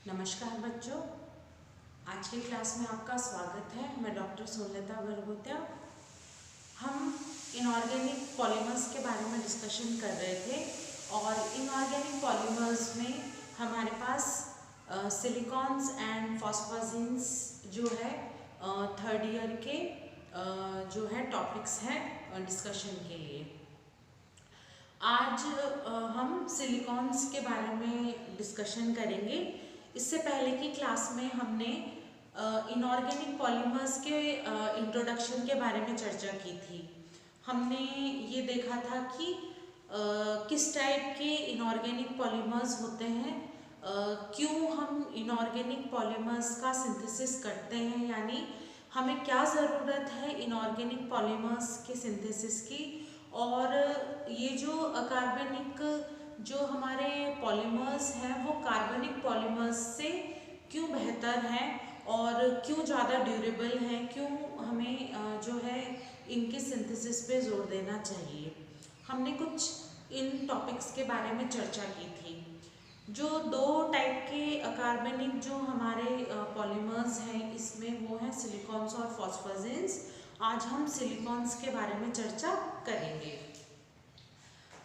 नमस्कार बच्चों, आज की क्लास में आपका स्वागत है। मैं डॉक्टर सोनलता बरगोत्या। हम इनऑर्गेनिक पॉलीमर्स के बारे में डिस्कशन कर रहे थे और इनऑर्गेनिक पॉलीमर्स में हमारे पास सिलिकॉन्स एंड फॉस्फोजिन्स जो है थर्ड ईयर के जो है टॉपिक्स हैं डिस्कशन के लिए। आज हम सिलिकॉन्स के बारे में डिस्कशन करेंगे। इससे पहले की क्लास में हमने इनऑर्गेनिक पॉलीमर्स के इंट्रोडक्शन के बारे में चर्चा की थी। हमने ये देखा था कि किस टाइप के इनऑर्गेनिक पॉलीमर्स होते हैं, क्यों हम इनऑर्गेनिक पॉलीमर्स का सिंथेसिस करते हैं, यानी हमें क्या ज़रूरत है इनऑर्गेनिक पॉलीमर्स के सिंथेसिस की, और ये जो अकार्बनिक जो हमारे पॉलीमर्स हैं वो कार्बनिक पॉलीमर्स से क्यों बेहतर हैं और क्यों ज़्यादा ड्यूरेबल हैं, क्यों हमें जो है इनके सिंथेसिस पे जोर देना चाहिए। हमने कुछ इन टॉपिक्स के बारे में चर्चा की थी। जो दो टाइप के अकार्बनिक जो हमारे पॉलीमर्स हैं इसमें वो हैं सिलिकॉन्स और फॉस्फोजिन्स। आज हम सिलिकॉन्स के बारे में चर्चा करेंगे।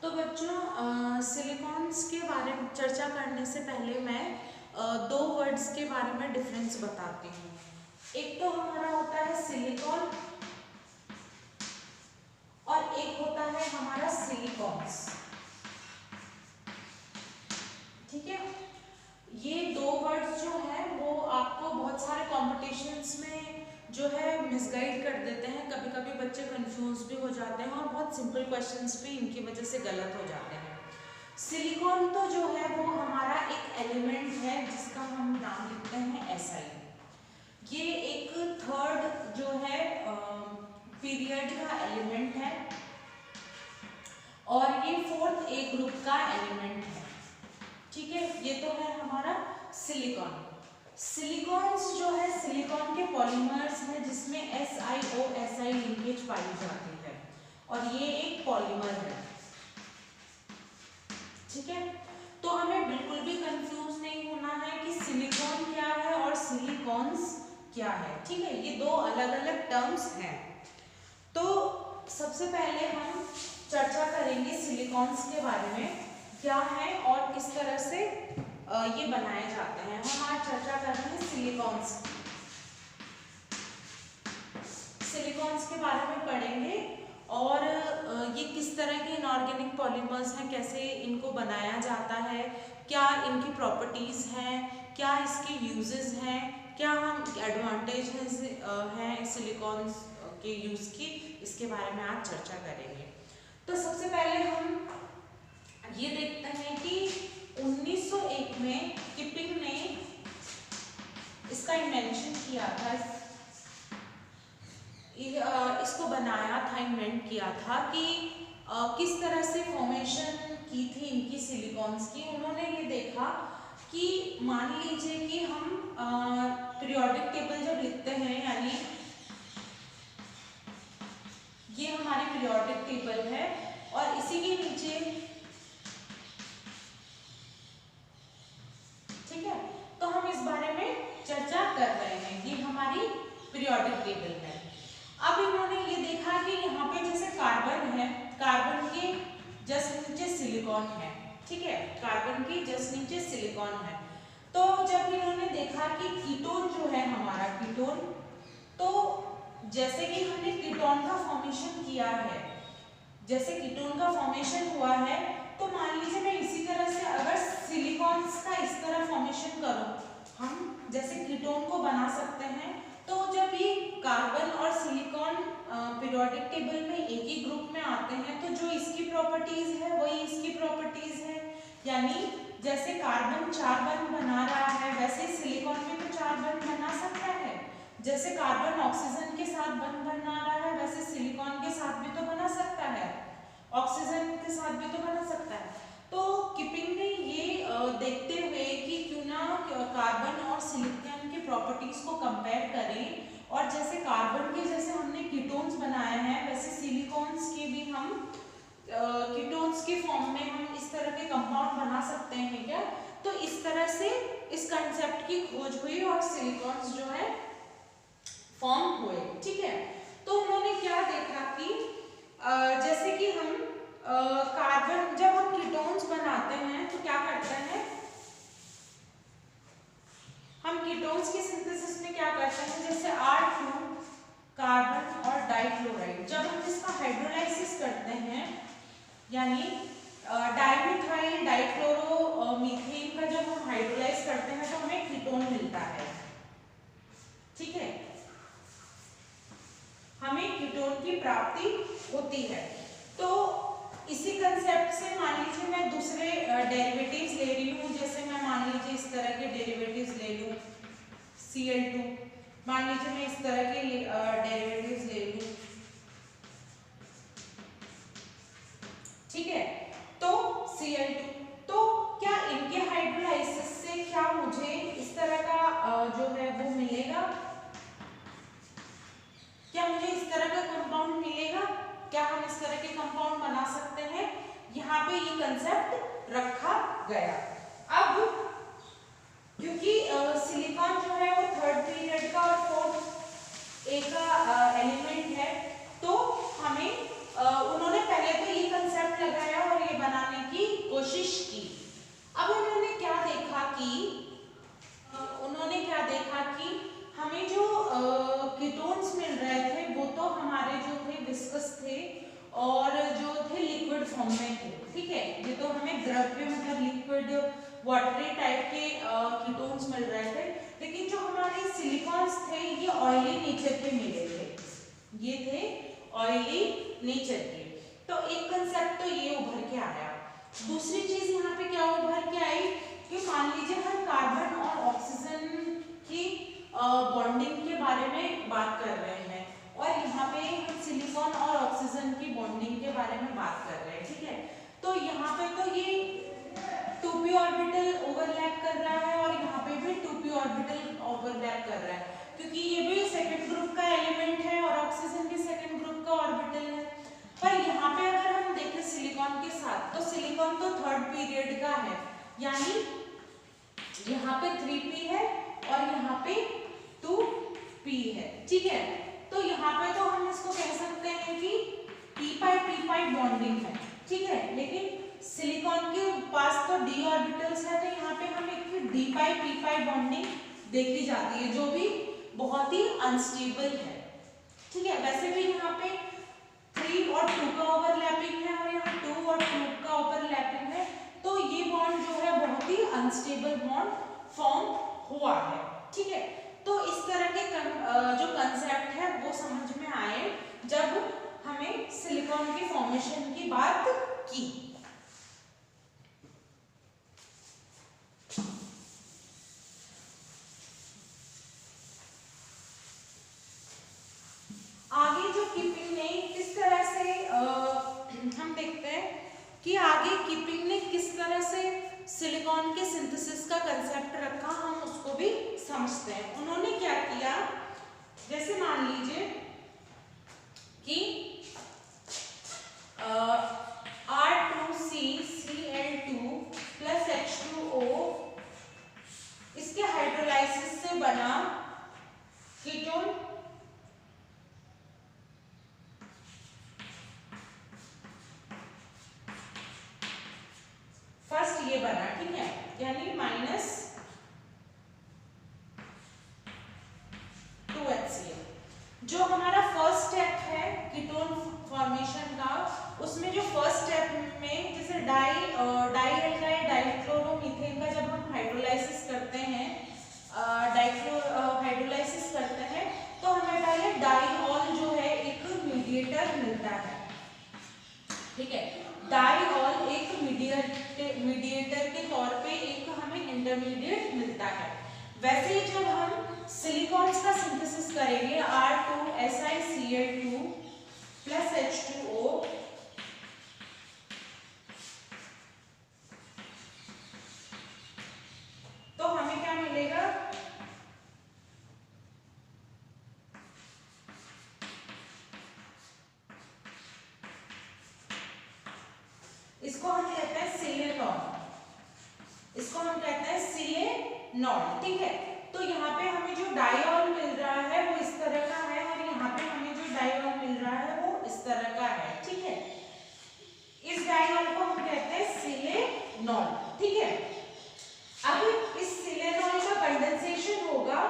तो बच्चों, सिलिकॉन्स के बारे में चर्चा करने से पहले मैं दो वर्ड्स के बारे में डिफरेंस बताती हूँ। एक तो हमारा होता है सिलिकॉन और एक होता है हमारा सिलिकॉन्स। ठीक है, ये दो वर्ड्स जो है वो आपको बहुत सारे कॉम्पिटिशन्स में जो है मिसगाइड कर देते हैं। कभी कभी बच्चे कंफ्यूज भी हो जाते हैं और बहुत सिंपल क्वेश्चंस भी इनकी वजह से गलत हो जाते हैं। सिलिकॉन तो जो है वो हमारा एक एलिमेंट है जिसका हम नाम लिखते हैं Si। ये एक थर्ड जो है पीरियड का एलिमेंट है और ये फोर्थ ए ग्रुप का एलिमेंट है। ठीक है, ये तो है हमारा सिलिकॉन। सिलिकॉन्स जो है सिलिकॉन के पॉलीमर्स हैं जिसमें SiO-Si लिंकेज पाई जाती है और ये एक पॉलीमर है। ठीक है, तो हमें बिल्कुल भी कंफ्यूज नहीं होना है कि सिलिकॉन क्या है और सिलिकॉन्स क्या है। ठीक है, ये दो अलग अलग टर्म्स हैं। तो सबसे पहले हम चर्चा करेंगे सिलिकॉन्स के बारे में, क्या है और किस तरह से ये बनाए जाते हैं। हम आज चर्चा कर रहे हैं सिलिकॉन्स के बारे में पढ़ेंगे और ये किस तरह के इनऑर्गेनिक पॉलीमर्स हैं, कैसे इनको बनाया जाता है, क्या इनकी प्रॉपर्टीज हैं, क्या इसके यूजेस हैं, क्या हम एडवांटेज हैं सिलिकॉन्स के यूज की, इसके बारे में आज चर्चा करेंगे। तो सबसे पहले हम ये देखते हैं कि 1901 में किपिंग ने इसका इन्वेंशन किया था, इसको बनाया था, इन्वेंट किया था कि किस तरह से फॉर्मेशन की थी इनकी सिलिकॉन्स की। उन्होंने ये देखा कि मान लीजिए कि हम पीरियोडिक टेबल जब लिखते हैं, यानी ये हमारी पीरियोडिक टेबल है और इसी के नीचे, ठीक है, तो हम इस बारे में चर्चा कर रहे हैं। ये हमारी पीरियोडिक टेबल है। अब इन्होंने ये देखा कि यहाँ पे जैसे कार्बन है, कार्बन के जस्ट नीचे सिलिकॉन है। ठीक है, कार्बन के जस्ट नीचे सिलिकॉन है। तो जब इन्होंने देखा कि कीटोन जो है हमारा कीटोन, तो जैसे कि हमने कीटोन का फॉर्मेशन किया है, जैसे कीटोन का फॉर्मेशन हुआ है, तो मान लीजिए मैं इसी तरह से अगर सिलिकॉन्स का इस तरह फॉर्मेशन करूं, हम जैसे कीटोन को बना सकते हैं। तो जब ये कार्बन और सिलिकॉन पीरियोडिक टेबल में एक ही ग्रुप में आते हैं तो जो इसकी प्रॉपर्टीज है वही इसकी प्रॉपर्टीज है, यानी जैसे कार्बन 4 बंध बना रहा है वैसे सिलिकॉन भी तो 4 बंध बना सकता है। जैसे कार्बन ऑक्सीजन के साथ बंध बना रहा है वैसे सिलिकॉन के साथ भी तो बना सकता है, ऑक्सीजन के साथ भी तो बना सकता है। तो किपिंग ने ये देखते हुए कि क्यों ना कार्बन और सिलिकॉन की प्रॉपर्टीज को कंपेयर करें और जैसे कार्बन के जैसे हमने कीटोन्स बनाए हैं वैसे सिलिकॉन्स के भी हम कीटोन्स के फॉर्म में हम इस तरह के कंपाउंड बना सकते हैं क्या। तो इस तरह से इस कंसेप्ट की खोज हुई और सिलिकॉन्स जो है फॉर्म हुए। ठीक है, तो उन्होंने क्या देखा कि जैसे कि हम कार्बन, जब हम कीटोन्स बनाते हैं तो क्या करते हैं, हम कीटोन्स की सिंथेसिस में क्या करते हैं, जैसे R2 कार्बन और डाइक्लोराइड, जब हम इसका हाइड्रोलाइसिस करते हैं यानी डाइमिथाइल डाइक्लोरो मीथेन का जब हम हाइड्रोलाइज करते हैं तो हमें कीटोन मिलता है। ठीक है, हमें कीटोन की प्राप्ति होती है। तो इसी कंसेप्ट से मान लीजिए मैं दूसरे डेरिवेटिव्स ले रही हूँ, जैसे मैं मान लीजिए इस तरह के डेरिवेटिव्स ले लूँ Cl2, मान लीजिए मैं इस तरह के डेरिवेटिव्स ले लूँ। ठीक है, तो Cl2, तो क्या इनके हाइड्रोलाइसिस से क्या मुझे इस तरह का जो है वो मिलेगा, क्या मुझे इस तरह का कंपाउंड मिलेगा, क्या हम इस तरह के कंपाउंड बना सकते हैं, यहाँ पे ये कंसेप्ट रखा गया। अब क्योंकि सिलिकॉन जो है वो थर्ड पीरियड का और फोर्थ ए का एलिमेंट है, तो हमें उन्होंने पहले तो ये कंसेप्ट लगाया और ये बनाने की कोशिश की। अब उन्होंने क्या देखा कि हमें जो कीटोन्स मिल रहे थे वो तो हमारे जो थे विस्कस थे और जो थे लिक्विड फॉर्म में थे। ठीक है, ये तो हमें द्रव्य मतलब लिक्विड वाटरी टाइप के कीटोन्स मिल रहे थे, लेकिन जो हमारे सिलिकॉन्स थे ये ऑयली नेचर के मिले थे, ये थे ऑयली नेचर के। तो एक कंसेप्ट तो ये उभर के आया। दूसरी चीज यहाँ पे क्या उभर के आई कि मान लीजिए हम कार्बन और ऑक्सीजन की बॉन्डिंग के बारे में बात कर रहे हैं और यहाँ पे हम सिलिकॉन और ऑक्सीजन की बॉन्डिंग के बारे में बात कर रहे हैं। ठीक है, तो यहाँ पे तो ये 2p ऑर्बिटल ओवरलैप कर रहा है और यहाँ पे भी 2p ऑर्बिटल ओवरलैप कर रहा है, क्योंकि ये भी सेकंड ग्रुप का एलिमेंट है और ऑक्सीजन भी सेकंड ग्रुप का ऑर्बिटल है। पर यहाँ पे अगर हम देखें सिलिकॉन के साथ, तो सिलिकॉन तो थर्ड पीरियड का है, यानी यहाँ पे 3p है और यहाँ पे 2p है। ठीक है, तो यहाँ पे तो हम इसको कह सकते हैं कि p बॉन्डिंग है। ठीक है, लेकिन सिलिकॉन के पास तो d ऑर्बिटल्स है, तो यहाँ पे हम एक d बॉन्डिंग देखी जाती है जो भी बहुत ही अनस्टेबल है। ठीक है, वैसे भी यहाँ पे 3 और 2 का ओवरलैपिंग है और यहाँ 2 और 2 का ओवरलैपिंग है, तो ये बॉन्ड जो है बहुत ही अनस्टेबल बॉन्ड फॉर्म हुआ है। ठीक है, तो इस तरह के जो कंसेप्ट है वो समझ में आए जब हमें सिलिकॉन की फॉर्मेशन की बात की। आगे जो कीपिंग ने किस तरह से हम देखते हैं कि आगे कीपिंग ने किस तरह से सिलिकॉन के सिंथेसिस का कंसेप्ट रखा, हम उसको भी समझते हैं। उन्होंने क्या किया, जैसे मान लीजिए कि R2CCl2 प्लस H2O इसके हाइड्रोलाइसिस से बना कीटोन फर्स्ट ये बना। ठीक है, यानी -2HCl। जो हमारा फर्स्ट स्टेप है कीटोन फॉर्मेशन का, उसमें जो फर्स्ट स्टेप में जैसे डाइएल्काइल डाइक्लोरोमीथेन का जब हम हाइड्रोलाइसिस करते हैं, हाइड्रोलाइसिस करते हैं, तो हमें पहले डाइऑल जो है एक मीडिएटर मिलता है। ठीक है, डाइऑल एक मीडिएटर के तौर पे एक हमें इंटरमीडिएट मिलता है। वैसे ही जब हम सिलिकॉन्स का सिंथेसिस करेंगे R2SiCl2 प्लस H2O, तो हमें क्या मिलेगा, इसको हम कहते हैं सिलिकॉन, इसको हम कहते हैं नॉट। ठीक है, तो यहाँ पे हमें जो डाइऑल मिल रहा है वो इस तरह का है और यहाँ पे हमें जो डाइऑल मिल रहा है वो इस तरह का है। ठीक है, इस डाइऑल को हम कहते हैं सिलेनॉल। ठीक है, अब इस सिलेनॉल का कंडेंसेशन होगा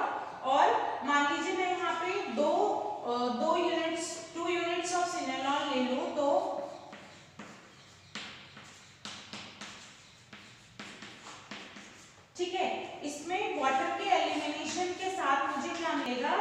और मान लीजिए मैं यहाँ पे दो यूनिट्स 2 यूनिट्स ऑफ सिलेनॉल ले लूं तो ठीक है, इसमें वाटर के एलिमिनेशन के साथ मुझे क्या मिलेगा,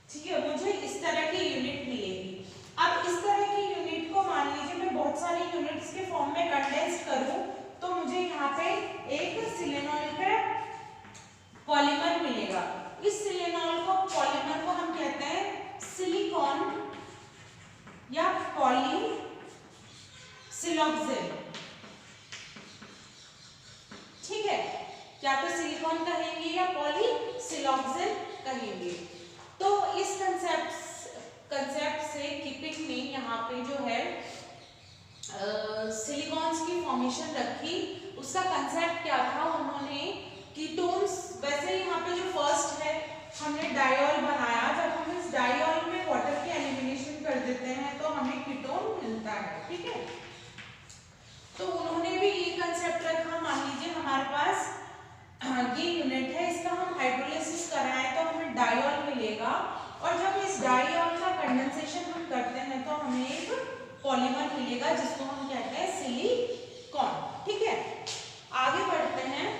ठीक है, मुझे इस तरह की यूनिट मिलेगी। अब इस तरह की यूनिट को मान लीजिए मैं बहुत सारी यूनिट्स के फॉर्म में कंडेंस करूं तो मुझे यहाँ पे एक सिलेनॉल का पॉलीमर मिलेगा। इस सिलेनॉल को पॉलीमर को हम कहते हैं सिलिकॉन या पॉली सिलॉक्सेन। ठीक है, क्या तो सिलिकॉन कहेंगे या पॉली सिलॉक्सेन कहेंगे। तो इस कंसेप्ट से किपिंग ने यहाँ पे जो है सिलिकॉन्स की फॉर्मेशन रखी। उसका कंसेप्ट क्या था, उन्होंने कीटोन्स, वैसे यहाँ पे जो फर्स्ट है हमने डाइऑल बनाया, जब हम इस डाइऑल में वाटर के एलिमिनेशन कर देते हैं तो हमें कीटोन मिलता है। ठीक है, तो उन्होंने भी ये कंसेप्ट रखा, मान लीजिए हमारे पास ये यूनिट है, इसका हम हाइड्रोलिसिस कराएं तो हमें डाइऑल मिलेगा और जब इस डाइऑल का कंडेंसेशन हम करते हैं तो हमें एक पॉलीमर मिलेगा जिसको हम कहते हैं सिलिकॉन। ठीक है, आगे बढ़ते हैं।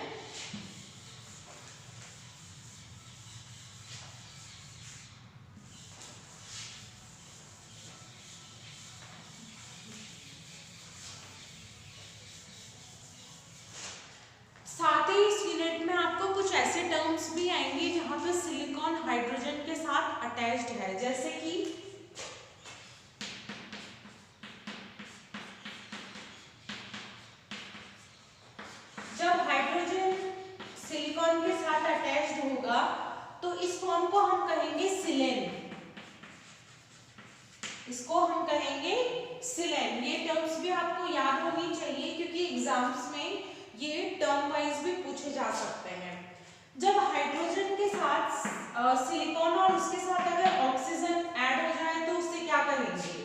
साथ ही इस यूनिट में आपको कुछ ऐसे टर्म्स भी आएंगे जहां पे सिलिकॉन हाइड्रोजन के साथ अटैच्ड है, जैसे कि जब हाइड्रोजन सिलिकॉन के साथ अटैच्ड होगा तो इस फॉर्म को हम कहेंगे सिलेन। इसको हम कहेंगे सिलेन। ये टर्म्स भी आपको याद होनी चाहिए क्योंकि एग्जाम्स में ये टर्म वाइज भी पूछे जा सकते हैं। जब हाइड्रोजन के साथ सिलिकॉन और उसके साथ अगर ऑक्सीजन ऐड हो जाए तो उससे क्या कहेंगे,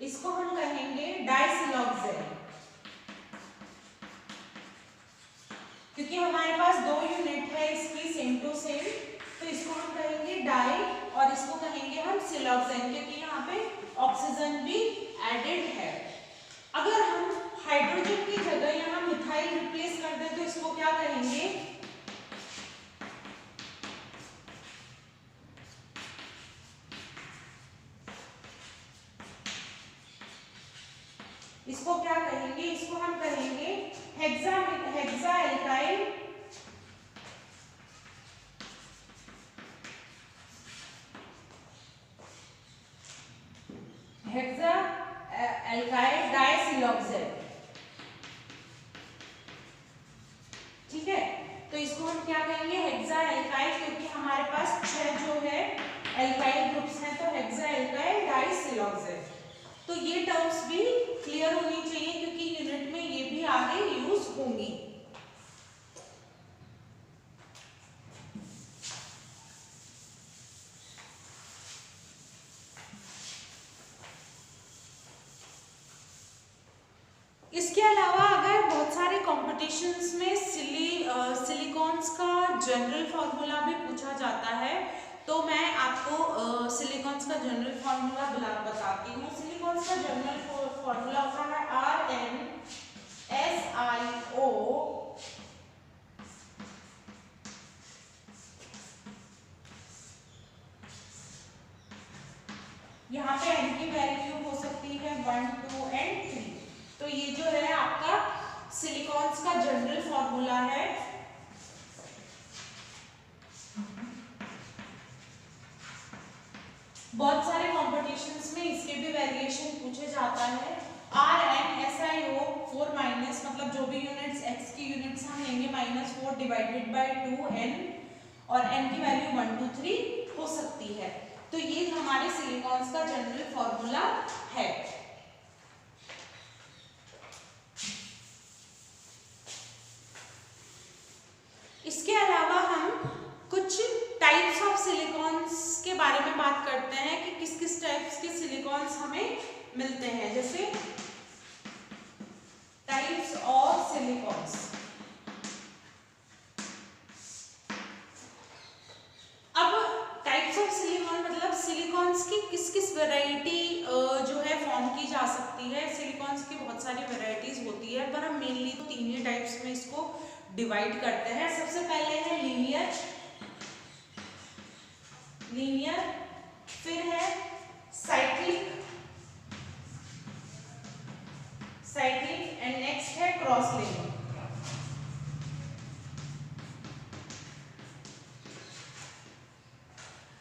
इसको हम कहेंगे डाइसिलॉक्सेन। क्योंकि हमारे पास 2 यूनिट है इसकी सेम टू सेम, तो इसको हम कहेंगे डाई और इसको कहेंगे हम सिलॉक्सेन, क्योंकि यहाँ पे ऑक्सीजन भी एडेड है। अगर हम हाइड्रोजन की जगह यहाँ मिथाइल रिप्लेस कर दें तो इसको क्या कहेंगे, इसको क्या कहेंगे, इसको हम कहेंगे हेक्सा एल्काइल डाइसिलॉक्सेन। ठीक है, तो इसको हम क्या कहेंगे, हेक्सा एल्काइल, क्योंकि हमारे पास 6 जो है एल्काइल ग्रुप्स हैं, तो हेक्सा एल्काइल डाइसिलॉक्सेन। तो ये टर्म्स भी क्लियर होनी चाहिए क्योंकि यूनिट में ये भी आगे यूज होंगी। इसके अलावा अगर बहुत सारे कॉम्पिटिशन्स में सिलिकॉन्स का जनरल फार्मूला भी पूछा जाता है तो मैं आपको सिलिकॉन्स का जनरल फार्मूला बताती हूँ। सिलिकॉन्स का जनरल फार्मूला होता है RnSiO यहाँ पे n की वैल्यू हो सकती है 1, 2 and 3। तो ये जो है आपका सिलिकॉन्स का जनरल फार्मूला है। बहुत सारे कॉम्पिटिशन्स में इसके भी वेरिएशन पूछे जाता है। RnSiO 4 माइनस, मतलब जो भी यूनिट्स x की यूनिट्स हम लेंगे -4 डिवाइडेड बाय 2n, और n की वैल्यू 1 2 3 हो सकती है। तो ये हमारे सिलिकॉन्स का जनरल फॉर्मूला है। इसके अलावा हम कुछ टाइप्स ऑफ सिलिकॉन्स के बारे में बात करते हैं कि किस किस टाइप्स के सिलिकॉन्स हमें मिलते हैं। जैसे टाइप्स ऑफ सिलिकॉन्स, अब टाइप्स ऑफ सिलिकॉन मतलब सिलिकॉन्स की किस किस वैरायटी जो है फॉर्म की जा सकती है। सिलिकॉन्स की बहुत सारी वैरायटीज होती है, पर हम मेनली तो तीन ही टाइप्स में इसको डिवाइड करते हैं। सबसे पहले है लीनियर, फिर है साइक्लिक एंड नेक्स्ट है क्रॉस लिंक।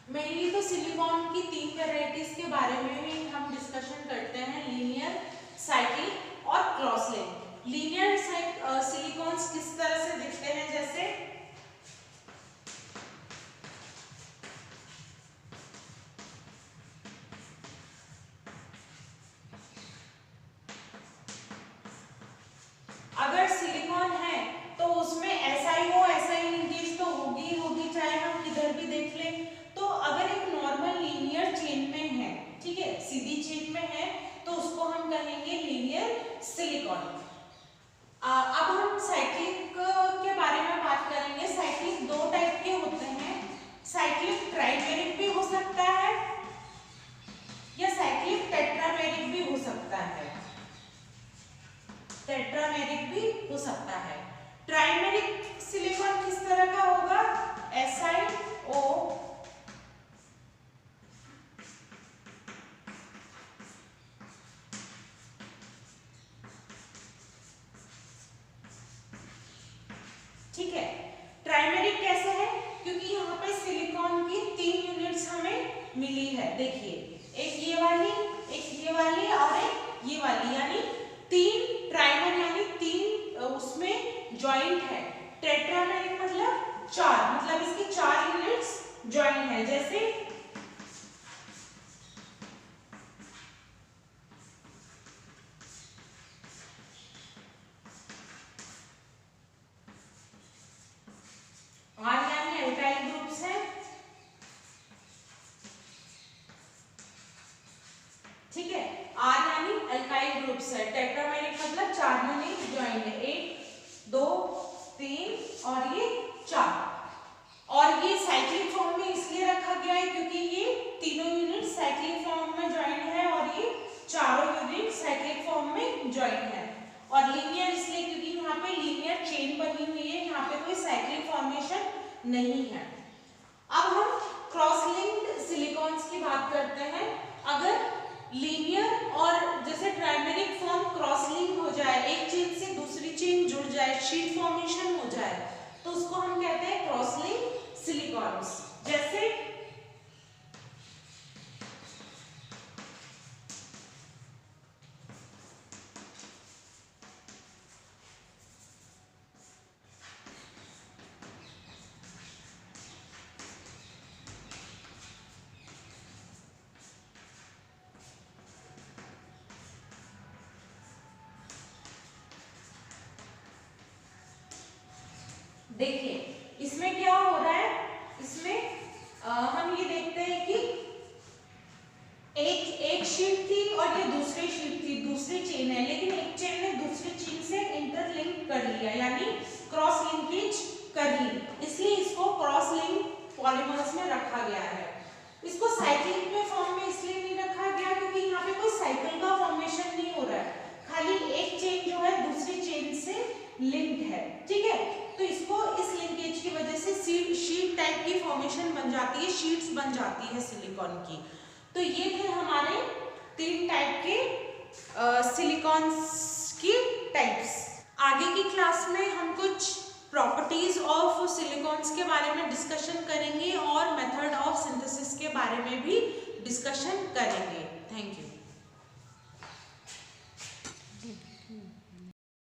मेनली तो सिलिकॉन की तीन वैरायटीज के बारे में ही हम डिस्कशन करते हैं, लीनियर, साइक्लिक और क्रॉस लिंक। लीनियर सिलिकॉन्स किस तरह से दिखते हैं, जैसे अगर सिलिकॉन है तो उसमें SiO लिंकेज तो होगी, चाहे हम किधर भी देख लें। तो अगर एक नॉर्मल लीनियर चेन में है, ठीक है, सीधी चेन में है, तो उसको हम कहेंगे लीनियर सिलिकॉन। अब हम साइक्लिक के बारे में बात करेंगे। साइक्लिक दो टाइप के होते हैं, साइक्लिक ट्राइमेरिक भी हो सकता है या साइक्लिक टेट्रामेरिक भी हो सकता है। टेट्रामेरिक भी हो सकता है। ट्राइमेरिक सिलिकॉन किस तरह का होगा, SiO ठीक है। ट्राइमेरिक कैसे है, क्योंकि यहाँ पे सिलिकॉन की तीन यूनिट्स हमें मिली है। देखिए, एक ये वाली, एक ये वाली और एक ये वाली, यानी तीन ट्राइमर, यानी तीन उसमें जॉइंट है। टेट्रामेरिक मतलब चार, मतलब इसकी चार यूनिट्स जॉइंट है। जैसे R यानी अल्काइल ग्रुप्स है, ठीक है, R यानी अल्काइल ग्रुप्स है। टेट्रामेरिक मतलब चार यूनिट जॉइंट है, 1 2 3 और ये 4। और ये साइक्लिक फॉर्म में इसलिए रखा गया है क्योंकि ये तीनों यूनिट साइक्लिक फॉर्म में जॉइंट है और ये चारों यूनिट साइक्लिक फॉर्म में जॉइंट है। और लीनियर इसलिए क्योंकि यहाँ पे लीनियर चेन बनी हुई है, यहाँ पे कोई साइक्लिक फॉर्मेशन नहीं है। अब हम क्रॉस लिंक्ड सिलिकॉन्स की बात करते हैं। अगर लीनियर और जैसे ट्राइमेरिक फॉर्म क्रॉस लिंक हो जाए, एक चेन से दूसरी चेन जुड़ जाए, शीट फॉर्मेशन हो जाए, तो उसको हम कहते हैं क्रॉस लिंक सिलिकॉन्स। जैसे देखिए, इसमें क्या हो रहा है, इसमें हम ये देखते हैं कि एक शीट थी और ये दूसरी शीट थी, दूसरी चेन है, लेकिन एक चेन ने दूसरी चेन से इंटरलिंक कर लिया, यानी क्रॉस लिंकेज कर ली, इसलिए इसको क्रॉस लिंक पॉलीमर्स में रखा गया है। इसको साइक्लिक में फॉर्म में इसलिए नहीं रखा गया क्योंकि यहाँ पे कोई साइकिल का फॉर्मेशन नहीं हो रहा है, खाली एक चेन जो है दूसरी चेन से लिंक्ड है, ठीक है। तो इसको इस लिंकेज की वजह से शीट टाइप की फॉर्मेशन बन जाती है, शीट्स बन जाती है सिलिकॉन की। तो ये थे हमारे तीन टाइप के सिलिकॉन्स की टाइप्स। आगे की क्लास में हम कुछ प्रॉपर्टीज ऑफ सिलिकॉन्स के बारे में डिस्कशन करेंगे और मेथड ऑफ सिंथेसिस के बारे में भी डिस्कशन करेंगे।